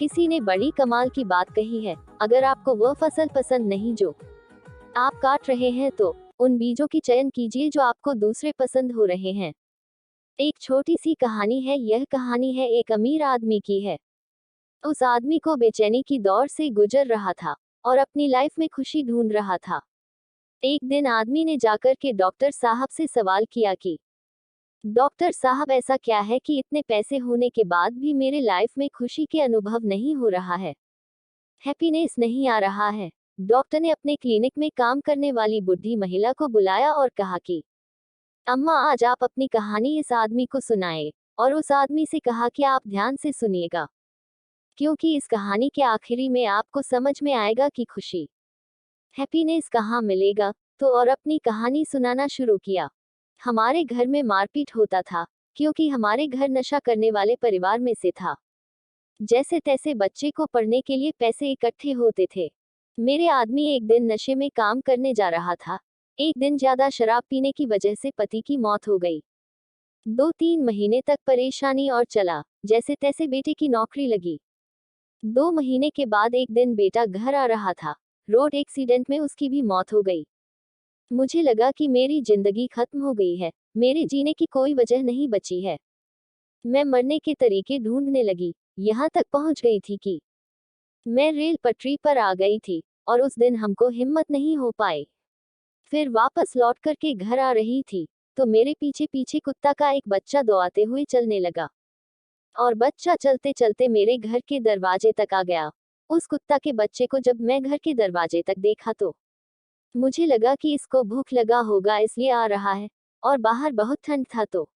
किसी ने बड़ी कमाल की बात कही है, अगर आपको वह फसल पसंद नहीं जो आप काट रहे हैं तो उन बीजों की चयन कीजिए जो आपको दूसरे पसंद हो रहे हैं। एक छोटी सी कहानी है, यह कहानी है एक अमीर आदमी की है। उस आदमी को बेचैनी की दौर से गुजर रहा था और अपनी लाइफ में खुशी ढूंढ रहा था। एक दिन आदमी ने जाकर के डॉक्टर साहब से सवाल किया कि डॉक्टर साहब, ऐसा क्या है कि इतने पैसे होने के बाद भी मेरे लाइफ में खुशी के अनुभव नहीं हो रहा है, हैप्पीनेस नहीं आ रहा है। डॉक्टर ने अपने क्लिनिक में काम करने वाली बुढ़ी महिला को बुलाया और कहा कि अम्मा, आज आप अपनी कहानी इस आदमी को सुनाए। और उस आदमी से कहा कि आप ध्यान से सुनिएगा, क्योंकि इस कहानी के आखिरी में आपको समझ में आएगा कि खुशी, हैप्पीनेस कहाँ मिलेगा। तो और अपनी कहानी सुनाना शुरू किया। हमारे घर में मारपीट होता था, क्योंकि हमारे घर नशा करने वाले परिवार में से था। जैसे तैसे बच्चे को पढ़ने के लिए पैसे इकट्ठे होते थे। मेरे आदमी एक दिन नशे में काम करने जा रहा था। एक दिन ज्यादा शराब पीने की वजह से पति की मौत हो गई। 2-3 महीने तक परेशानी और चला, जैसे तैसे बेटे की नौकरी लगी। 2 महीने के बाद एक दिन बेटा घर आ रहा था, रोड एक्सीडेंट में उसकी भी मौत हो गई। मुझे लगा कि मेरी जिंदगी खत्म हो गई है, मेरे जीने की कोई वजह नहीं बची है। मैं मरने के तरीके ढूंढने लगी, यहाँ तक पहुँच गई थी कि मैं रेल पटरी पर आ गई थी, और उस दिन हमको हिम्मत नहीं हो पाई। फिर वापस लौट कर के घर आ रही थी, तो मेरे पीछे पीछे कुत्ता का एक बच्चा दौड़ाते हुए चलने लगा, और बच्चा चलते चलते मेरे घर के दरवाजे तक आ गया। उस कुत्ता के बच्चे को जब मैं घर के दरवाजे तक देखा तो मुझे लगा कि इसको भूख लगा होगा इसलिए आ रहा है, और बाहर बहुत ठंड था तो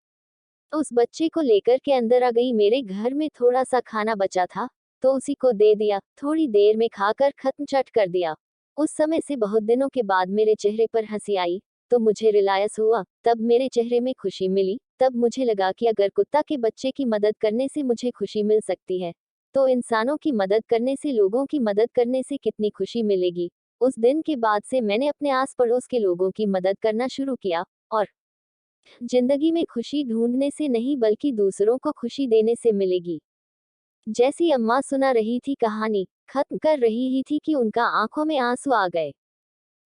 उस बच्चे को लेकर के अंदर आ गई। मेरे घर में थोड़ा सा खाना बचा था, तो उसी को दे दिया, थोड़ी देर में खाकर खत्म चट कर दिया। उस समय से बहुत दिनों के बाद मेरे चेहरे पर हंसी आई, तो मुझे रिलायस हुआ, तब मेरे चेहरे में खुशी मिली। तब मुझे लगा कि अगर कुत्ता के बच्चे की मदद करने से मुझे खुशी मिल सकती है, तो इंसानों की मदद करने से, लोगों की मदद करने से कितनी खुशी मिलेगी। उस दिन के बाद से मैंने अपने आस पड़ोस के लोगों की मदद करना शुरू किया, और जिंदगी में खुशी ढूंढने से नहीं बल्कि दूसरों को खुशी देने से मिलेगी। जैसी अम्मा सुना रही थी कहानी, खत्म कर रही ही थी कि उनका आंखों में आंसू आ गए।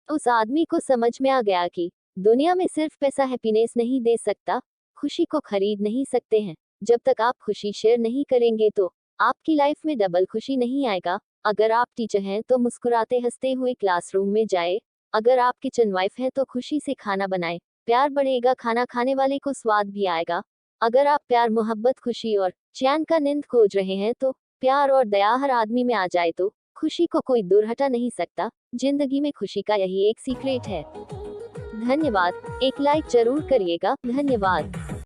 उस आदमी को समझ में आ गया कि दुनिया में सिर्फ पैसा हैप्पीनेस नहीं दे सकता, खुशी को खरीद नहीं सकते हैं। जब तक आप खुशी शेयर नहीं करेंगे तो आपकी लाइफ में डबल खुशी नहीं आएगा। अगर आप टीचर हैं तो मुस्कुराते हंसते हुए क्लासरूम में जाए। अगर आप किचन वाइफ हैं तो खुशी से खाना बनाए, प्यार बढ़ेगा, खाना खाने वाले को स्वाद भी आएगा। अगर आप प्यार, मोहब्बत, खुशी और चैन का नींद खोज रहे हैं तो प्यार और दया हर आदमी में आ जाए तो खुशी को कोई दूर हटा नहीं सकता। जिंदगी में खुशी का यही एक सीक्रेट है। धन्यवाद। एक लाइक जरूर करिएगा। धन्यवाद।